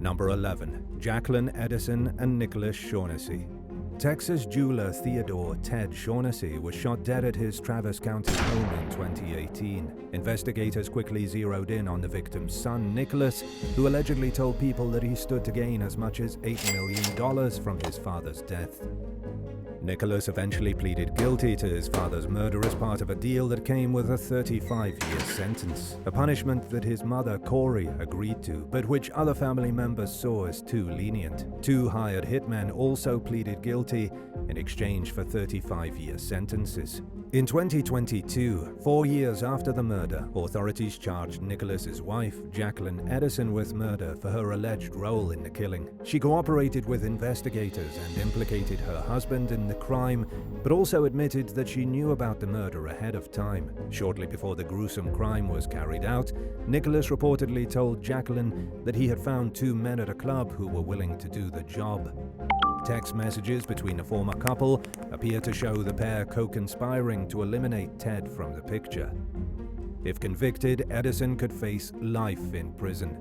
Number 11. Jacqueline, Edison, and NicholasShaughnessy. Texas jeweler Theodore Ted Shaughnessy was shot dead at his Travis County home in 2018. Investigators quickly zeroed in on the victim's son, Nicholas, who allegedly told people that he stood to gain as much as $8 million from his father's death. Nicholas eventually pleaded guilty to his father's murder as part of a deal that came with a 35-year sentence, a punishment that his mother, Corey, agreed to, but which other family members saw as too lenient. 2 hired hitmen also pleaded guilty in exchange for 35-year sentences. In 2022, 4 years after the murder, authorities charged Nicholas's wife, Jacqueline Edison, with murder for her alleged role in the killing. She cooperated with investigators and implicated her husband in the crime, but also admitted that she knew about the murder ahead of time. Shortly before the gruesome crime was carried out, Nicholas reportedly told Jacqueline that he had found 2 men at a club who were willing to do the job. Text messages between the former couple appear to show the pair co-conspiring to eliminate Ted from the picture. If convicted, Edison could face life in prison.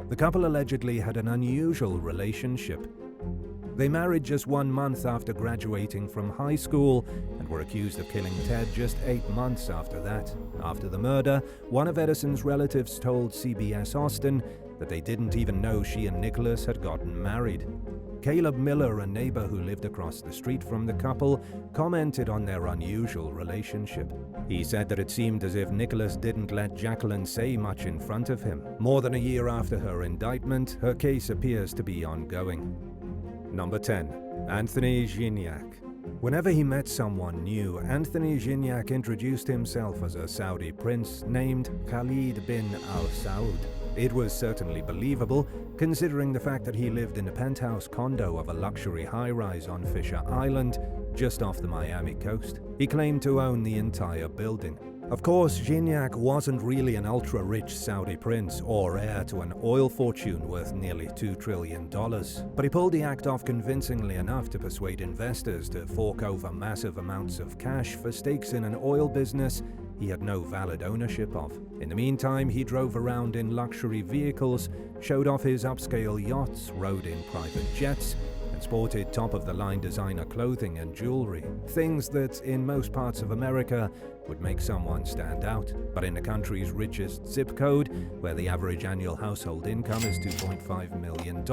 The couple allegedly had an unusual relationship. They married just 1 month after graduating from high school and were accused of killing Ted just 8 months after that. After the murder, one of Edison's relatives told CBS Austin that they didn't even know she and Nicholas had gotten married. Caleb Miller, a neighbor who lived across the street from the couple, commented on their unusual relationship. He said that it seemed as if Nicholas didn't let Jacqueline say much in front of him. More than a year after her indictment, her case appears to be ongoing. Number 10. Anthony Jinyak. Whenever he met someone new, Anthony Jinyak introduced himself as a Saudi prince named Khalid bin Al Saud. It was certainly believable, considering the fact that he lived in a penthouse condo of a luxury high-rise on Fisher Island, just off the Miami coast. He claimed to own the entire building. Of course, Jinyak wasn't really an ultra-rich Saudi prince or heir to an oil fortune worth nearly $2 trillion, but he pulled the act off convincingly enough to persuade investors to fork over massive amounts of cash for stakes in an oil business he had no valid ownership of. In the meantime, he drove around in luxury vehicles, showed off his upscale yachts, rode in private jets, and sported top-of-the-line designer clothing and jewelry. Things that, in most parts of America, would make someone stand out. But in the country's richest zip code, where the average annual household income is $2.5 million,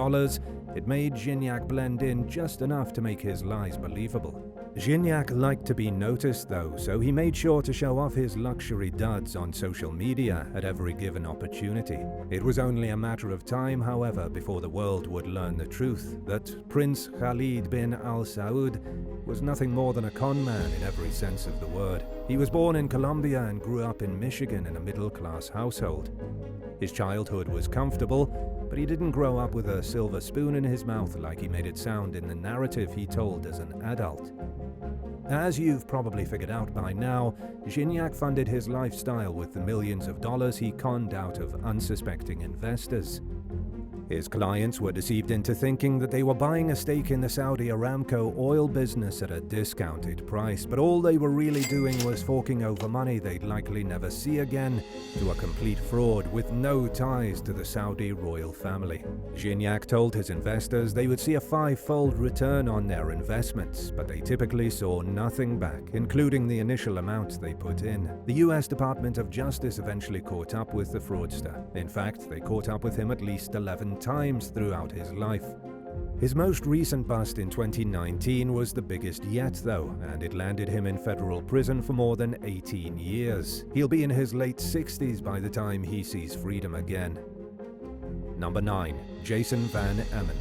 it made Jinyak blend in just enough to make his lies believable. Jinyak liked to be noticed though, so he made sure to show off his luxury duds on social media at every given opportunity. It was only a matter of time, however, before the world would learn the truth, that Prince Khalid bin Al Saud was nothing more than a con man in every sense of the word. He was born in Colombia and grew up in Michigan in a middle-class household. His childhood was comfortable, but he didn't grow up with a silver spoon in his mouth like he made it sound in the narrative he told as an adult. As you've probably figured out by now, Jinyak funded his lifestyle with the millions of dollars he conned out of unsuspecting investors. His clients were deceived into thinking that they were buying a stake in the Saudi Aramco oil business at a discounted price, but all they were really doing was forking over money they'd likely never see again to a complete fraud with no ties to the Saudi royal family. Jinyak told his investors they would see a 5-fold return on their investments, but they typically saw nothing back, including the initial amount they put in. The US Department of Justice eventually caught up with the fraudster. In fact, they caught up with him at least 11 times throughout his life. His most recent bust in 2019 was the biggest yet though, and it landed him in federal prison for more than 18 years. He'll be in his late 60s by the time he sees freedom again. Number 9. Jason Van Eman.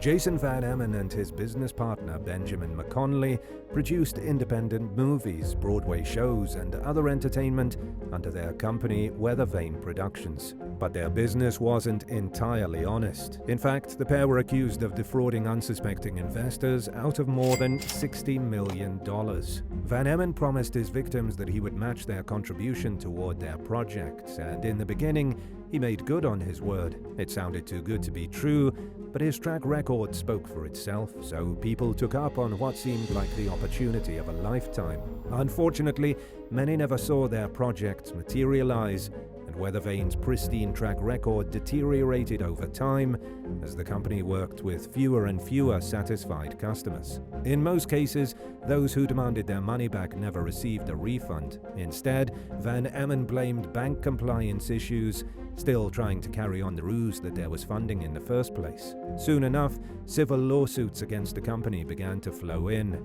Jason Van Eman and his business partner Benjamin McConnelly produced independent movies, Broadway shows, and other entertainment under their company Weather Vane Productions. But their business wasn't entirely honest. In fact, the pair were accused of defrauding unsuspecting investors out of more than $60 million. Van Eman promised his victims that he would match their contribution toward their projects, and in the beginning, he made good on his word. It sounded too good to be true, but his track record spoke for itself, so people took up on what seemed like the opportunity of a lifetime. Unfortunately, many never saw their projects materialize, and and whether Vane's pristine track record deteriorated over time as the company worked with fewer and fewer satisfied customers. In most cases, those who demanded their money back never received a refund. Instead, Van Eman blamed bank compliance issues, still trying to carry on the ruse that there was funding in the first place. Soon enough, civil lawsuits against the company began to flow in.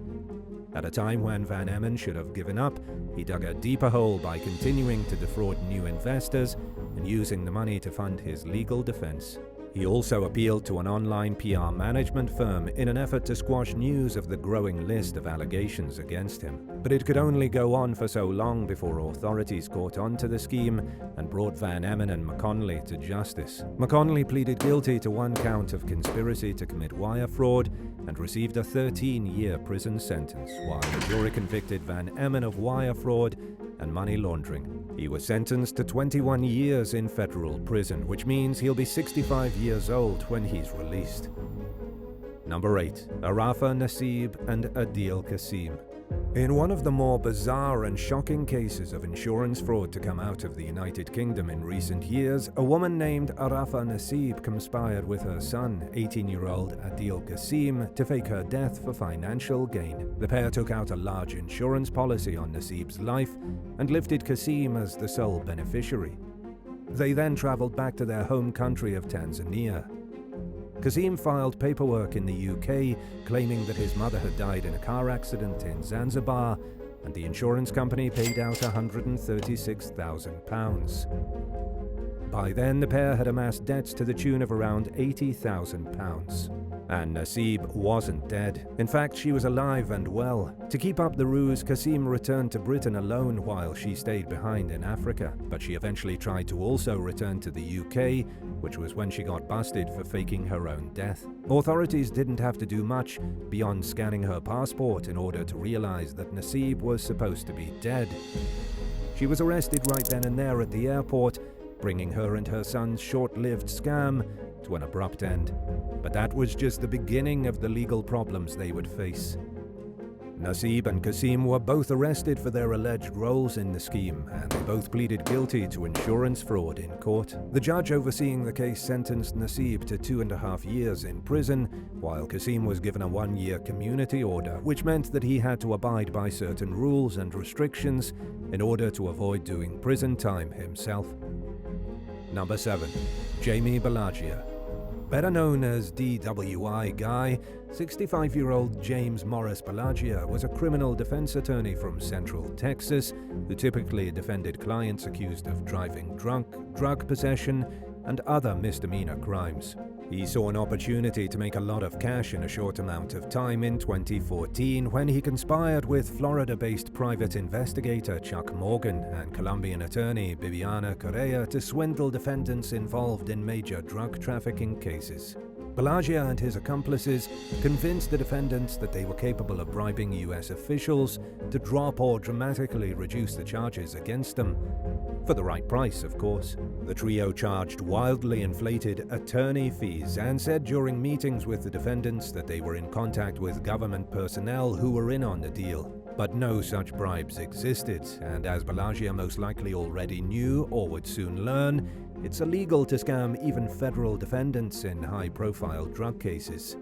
At a time when Van Eman should have given up, he dug a deeper hole by continuing to defraud new investors and using the money to fund his legal defense. He also appealed to an online PR management firm in an effort to squash news of the growing list of allegations against him. But it could only go on for so long before authorities caught on to the scheme and brought Van Eman and McConnelly to justice. McConnelly pleaded guilty to one count of conspiracy to commit wire fraud and received a 13-year prison sentence, while the jury convicted Van Eman of wire fraud and money laundering. He was sentenced to 21 years in federal prison, which means he'll be 65 years old when he's released. Number 8. Arafa Nassib and Adele Kasem. In one of the more bizarre and shocking cases of insurance fraud to come out of the United Kingdom in recent years, a woman named Arafa Nassib conspired with her son, 18-year-old Adele Kasem, to fake her death for financial gain. The pair took out a large insurance policy on Nassib's life and lifted Kasem as the sole beneficiary. They then traveled back to their home country of Tanzania. Kasem filed paperwork in the UK claiming that his mother had died in a car accident in Zanzibar, and the insurance company paid out £136,000. By then, the pair had amassed debts to the tune of around £80,000. And Nassib wasn't dead. In fact, she was alive and well. To keep up the ruse, Kasem returned to Britain alone while she stayed behind in Africa. But she eventually tried to also return to the UK, which was when she got busted for faking her own death. Authorities didn't have to do much beyond scanning her passport in order to realize that Nassib was supposed to be dead. She was arrested right then and there at the airport, bringing her and her son's short-lived scam to an abrupt end. But that was just the beginning of the legal problems they would face. Nassib and Kasem were both arrested for their alleged roles in the scheme, and they both pleaded guilty to insurance fraud in court. The judge overseeing the case sentenced Nassib to 2.5 years in prison, while Kasem was given a 1-year community order, which meant that he had to abide by certain rules and restrictions in order to avoid doing prison time himself. Number 7. Jamie Bellagio. Better known as DWI Guy, 65-year-old James Morris Bellagio was a criminal defense attorney from Central Texas who typically defended clients accused of driving drunk, drug possession, and other misdemeanor crimes. He saw an opportunity to make a lot of cash in a short amount of time in 2014 when he conspired with Florida-based private investigator Chuck Morgan and Colombian attorney Bibiana Correa to swindle defendants involved in major drug trafficking cases. Bellagio and his accomplices convinced the defendants that they were capable of bribing U.S. officials to drop or dramatically reduce the charges against them. For the right price, of course. The trio charged wildly inflated attorney fees and said during meetings with the defendants that they were in contact with government personnel who were in on the deal. But no such bribes existed, and as Bellagio most likely already knew or would soon learn, it's illegal to scam even federal defendants in high-profile drug cases.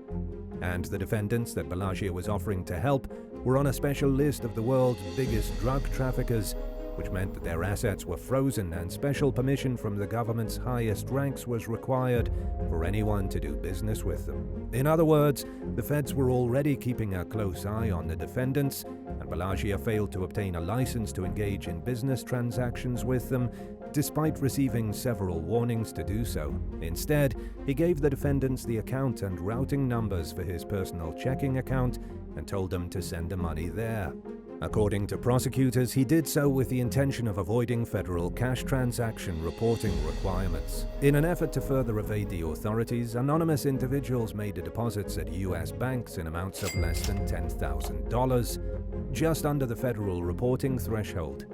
And the defendants that Bellagio was offering to help were on a special list of the world's biggest drug traffickers, which meant that their assets were frozen and special permission from the government's highest ranks was required for anyone to do business with them. In other words, the feds were already keeping a close eye on the defendants, and Bellagio failed to obtain a license to engage in business transactions with them, despite receiving several warnings to do so. Instead, he gave the defendants the account and routing numbers for his personal checking account and told them to send the money there. According to prosecutors, he did so with the intention of avoiding federal cash transaction reporting requirements. In an effort to further evade the authorities, anonymous individuals made deposits at U.S. banks in amounts of less than $10,000, just under the federal reporting threshold.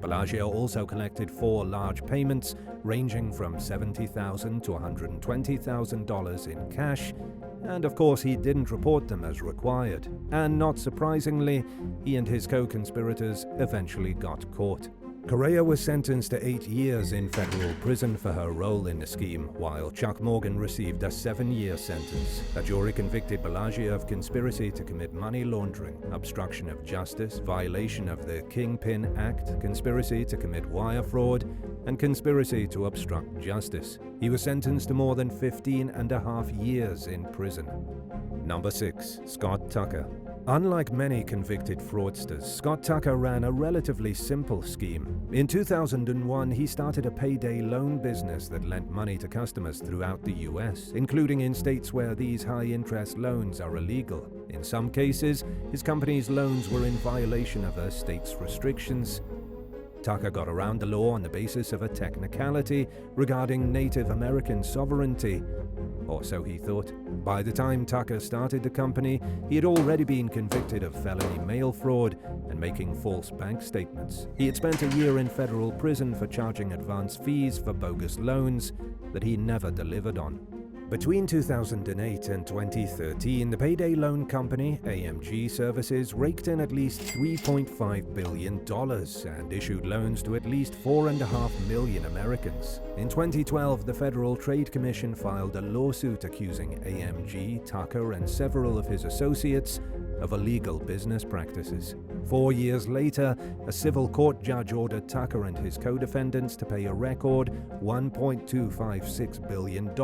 Bellagio also collected 4 large payments ranging from $70,000 to $120,000 in cash, and of course he didn't report them as required. And not surprisingly, he and his co-conspirators eventually got caught. Correa was sentenced to 8 years in federal prison for her role in the scheme, while Chuck Morgan received a 7-year sentence. A jury convicted Bellagio of conspiracy to commit money laundering, obstruction of justice, violation of the Kingpin Act, conspiracy to commit wire fraud, and conspiracy to obstruct justice. He was sentenced to more than 15.5 years in prison. Number 6. Scott Tucker. Unlike many convicted fraudsters, Scott Tucker ran a relatively simple scheme. In 2001, he started a payday loan business that lent money to customers throughout the US, including in states where these high-interest loans are illegal. In some cases, his company's loans were in violation of a state's restrictions. Tucker got around the law on the basis of a technicality regarding Native American sovereignty, or so he thought. By the time Tucker started the company, he had already been convicted of felony mail fraud and making false bank statements. He had spent a year in federal prison for charging advance fees for bogus loans that he never delivered on. Between 2008 and 2013, the payday loan company, AMG Services, raked in at least $3.5 billion and issued loans to at least 4.5 million Americans. In 2012, the Federal Trade Commission filed a lawsuit accusing AMG, Tucker, and several of his associates of illegal business practices. 4 years later, a civil court judge ordered Tucker and his co-defendants to pay a record $1.256 billion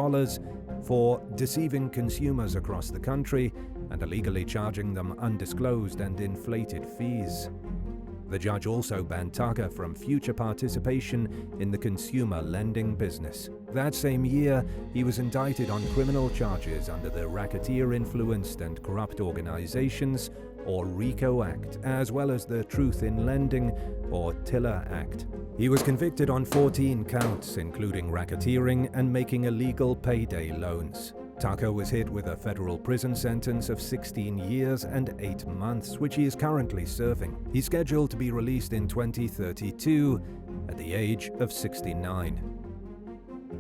for deceiving consumers across the country and illegally charging them undisclosed and inflated fees. The judge also banned Tucker from future participation in the consumer lending business. That same year, he was indicted on criminal charges under the Racketeer-Influenced and Corrupt Organizations, or RICO Act, as well as the Truth in Lending, or TILA Act. He was convicted on 14 counts, including racketeering and making illegal payday loans. Tucker was hit with a federal prison sentence of 16 years and 8 months, which he is currently serving. He's scheduled to be released in 2032 at the age of 69.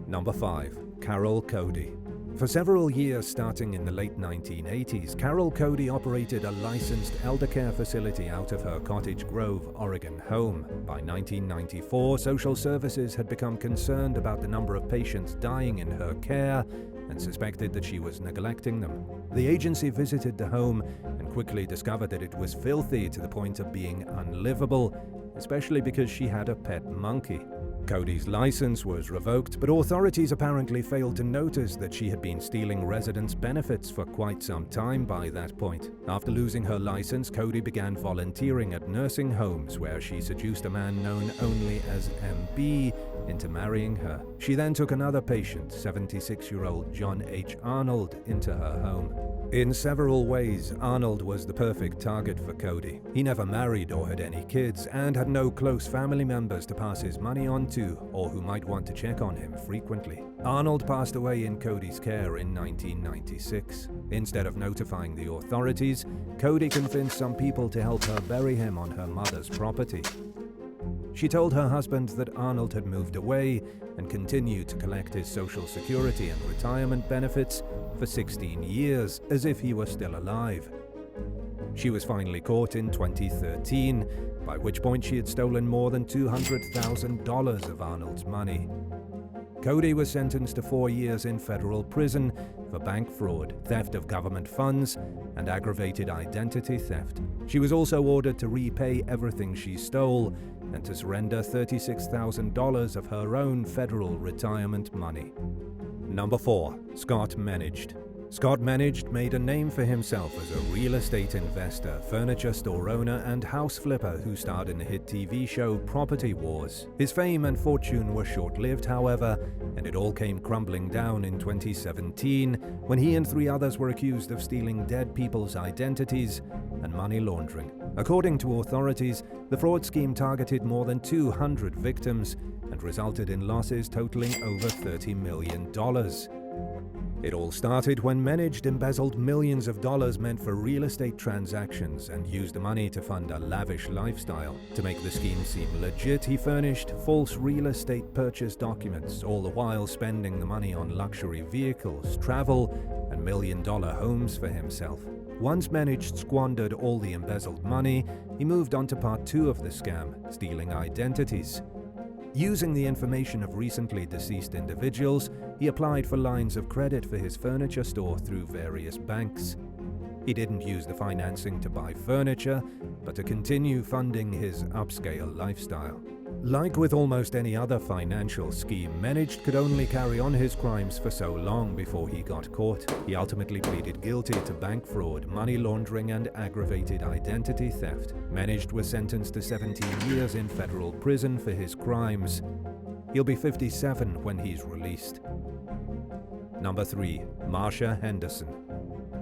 Number 5. Carol Cody. For several years, starting in the late 1980s, Carol Cody operated a licensed elder care facility out of her Cottage Grove, Oregon home. By 1994, social services had become concerned about the number of patients dying in her care and suspected that she was neglecting them. The agency visited the home and quickly discovered that it was filthy to the point of being unlivable, especially because she had a pet monkey. Cody's license was revoked, but authorities apparently failed to notice that she had been stealing residents' benefits for quite some time by that point. After losing her license, Cody began volunteering at nursing homes where she seduced a man known only as MB into marrying her. She then took another patient, 76-year-old John H. Arnold, into her home. In several ways, Arnold was the perfect target for Cody. He never married or had any kids, and had no close family members to pass his money on to, or who might want to check on him frequently. Arnold passed away in Cody's care in 1996. Instead of notifying the authorities, Cody convinced some people to help her bury him on her mother's property. She told her husband that Arnold had moved away and continued to collect his Social Security and retirement benefits for 16 years, as if he were still alive. She was finally caught in 2013, by which point she had stolen more than $200,000 of Arnold's money. Cody was sentenced to 4 years in federal prison for bank fraud, theft of government funds, and aggravated identity theft. She was also ordered to repay everything she stole and to surrender $36,000 of her own federal retirement money. Number 4. Scott Managed. Scott Managed made a name for himself as a real estate investor, furniture store owner, and house flipper who starred in the hit TV show Property Wars. His fame and fortune were short-lived, however, and it all came crumbling down in 2017 when he and 3 others were accused of stealing dead people's identities and money laundering. According to authorities, the fraud scheme targeted more than 200 victims and resulted in losses totaling over $30 million. It all started when Managed embezzled millions of dollars meant for real estate transactions and used the money to fund a lavish lifestyle. To make the scheme seem legit, he furnished false real estate purchase documents, all the while spending the money on luxury vehicles, travel, and million-dollar homes for himself. Once Menich squandered all the embezzled money, he moved on to part 2 of the scam, stealing identities. Using the information of recently deceased individuals, he applied for lines of credit for his furniture store through various banks. He didn't use the financing to buy furniture, but to continue funding his upscale lifestyle. Like with almost any other financial scheme, Menich could only carry on his crimes for so long before he got caught. He ultimately pleaded guilty to bank fraud, money laundering, and aggravated identity theft. Menich was sentenced to 17 years in federal prison for his crimes. He'll be 57 when he's released. Number 3. Marsha Henderson.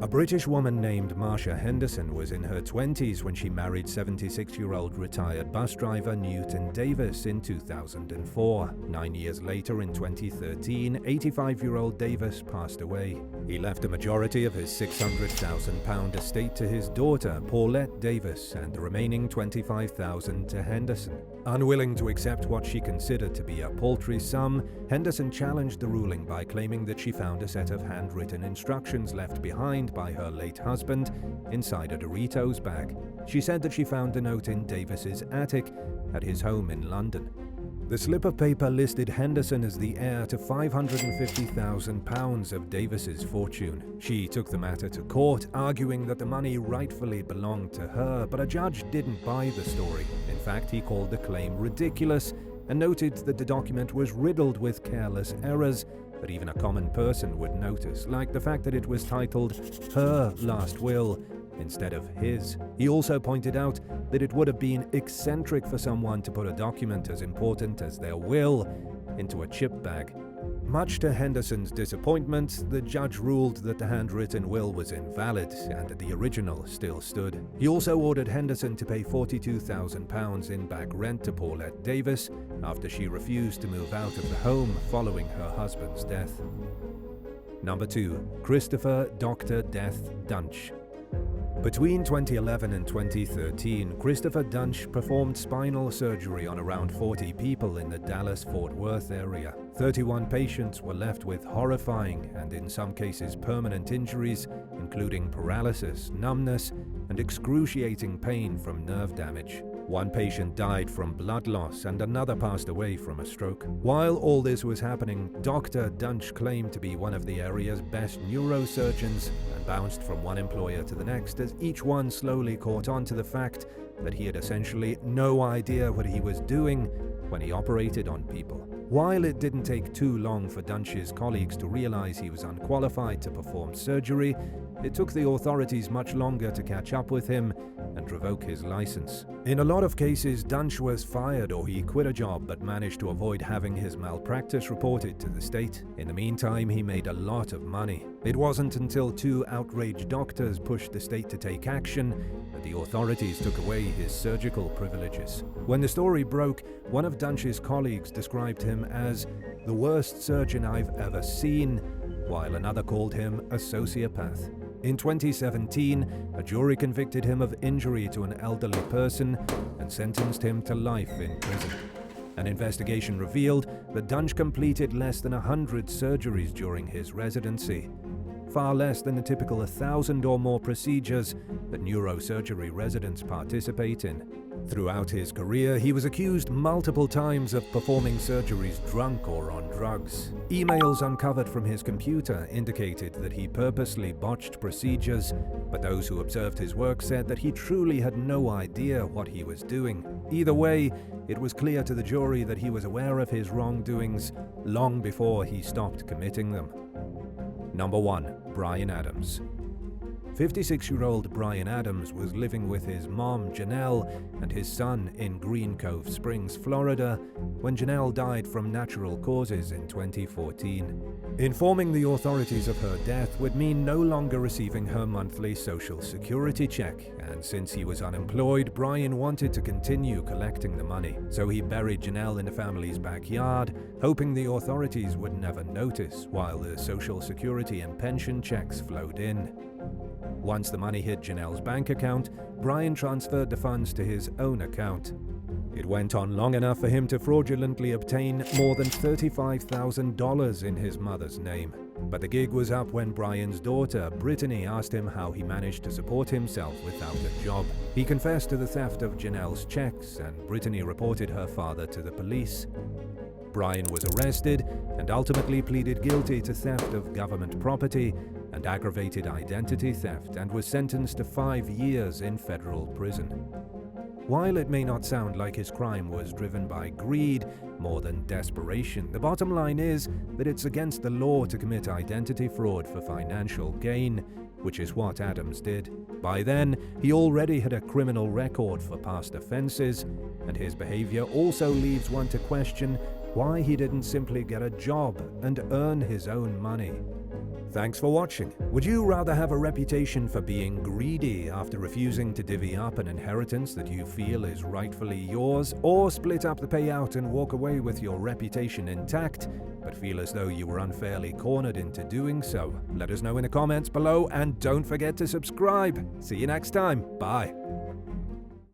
A British woman named Marsha Henderson was in her 20s when she married 76-year-old retired bus driver Newton Davis in 2004. 9 years later, in 2013, 85-year-old Davis passed away. He left a majority of his £600,000 estate to his daughter, Paulette Davis, and the remaining $25,000 to Henderson. Unwilling to accept what she considered to be a paltry sum, Henderson challenged the ruling by claiming that she found a set of handwritten instructions left behind by her late husband inside a Doritos bag. She said that she found the note in Davis's attic at his home in London. The slip of paper listed Henderson as the heir to £550,000 of Davis's fortune. She took the matter to court, arguing that the money rightfully belonged to her, but a judge didn't buy the story. In fact, he called the claim ridiculous and noted that the document was riddled with careless errors that even a common person would notice, like the fact that it was titled "Her Last Will" instead of his. He also pointed out that it would have been eccentric for someone to put a document as important as their will into a chip bag. Much to Henderson's disappointment, the judge ruled that the handwritten will was invalid and that the original still stood. He also ordered Henderson to pay £42,000 in back rent to Paulette Davis after she refused to move out of the home following her husband's death. Number 2. Christopher Dr. Death Dunch. Between 2011 and 2013, Christopher Dunch performed spinal surgery on around 40 people in the Dallas-Fort Worth area. 31 patients were left with horrifying and in some cases permanent injuries, including paralysis, numbness, and excruciating pain from nerve damage. One patient died from blood loss and another passed away from a stroke. While all this was happening, Dr. Dunch claimed to be one of the area's best neurosurgeons and bounced from one employer to the next as each one slowly caught on to the fact that he had essentially no idea what he was doing when he operated on people. While it didn't take too long for Dunch's colleagues to realize he was unqualified to perform surgery, it took the authorities much longer to catch up with him and revoke his license. In a lot of cases, Dunch was fired or he quit a job but managed to avoid having his malpractice reported to the state. In the meantime, he made a lot of money. It wasn't until 2 outraged doctors pushed the state to take action that the authorities took away his surgical privileges. When the story broke, one of Dunch's colleagues described him as the worst surgeon I've ever seen, while another called him a sociopath. In 2017, a jury convicted him of injury to an elderly person and sentenced him to life in prison. An investigation revealed that Dunch completed less than 100 surgeries during his residency, far less than the typical 1,000 or more procedures that neurosurgery residents participate in. Throughout his career, he was accused multiple times of performing surgeries drunk or on drugs. Emails uncovered from his computer indicated that he purposely botched procedures, but those who observed his work said that he truly had no idea what he was doing. Either way, it was clear to the jury that he was aware of his wrongdoings long before he stopped committing them. Number 1. Bryan Adams. 56-year-old Bryan Adams was living with his mom, Janelle, and his son in Green Cove Springs, Florida, when Janelle died from natural causes in 2014. Informing the authorities of her death would mean no longer receiving her monthly Social Security check, and since he was unemployed, Bryan wanted to continue collecting the money. So he buried Janelle in the family's backyard, hoping the authorities would never notice, while the Social Security and pension checks flowed in. Once the money hit Janelle's bank account, Bryan transferred the funds to his own account. It went on long enough for him to fraudulently obtain more than $35,000 in his mother's name. But the gig was up when Brian's daughter, Brittany, asked him how he managed to support himself without a job. He confessed to the theft of Janelle's checks, and Brittany reported her father to the police. Brian was arrested and ultimately pleaded guilty to theft of government property and aggravated identity theft, and was sentenced to 5 years in federal prison. While it may not sound like his crime was driven by greed more than desperation, the bottom line is that it's against the law to commit identity fraud for financial gain, which is what Adams did. By then, he already had a criminal record for past offenses, and his behavior also leaves one to question why he didn't simply get a job and earn his own money. Thanks for watching. Would you rather have a reputation for being greedy after refusing to divvy up an inheritance that you feel is rightfully yours, or split up the payout and walk away with your reputation intact, but feel as though you were unfairly cornered into doing so? Let us know in the comments below, and don't forget to subscribe. See you next time. Bye.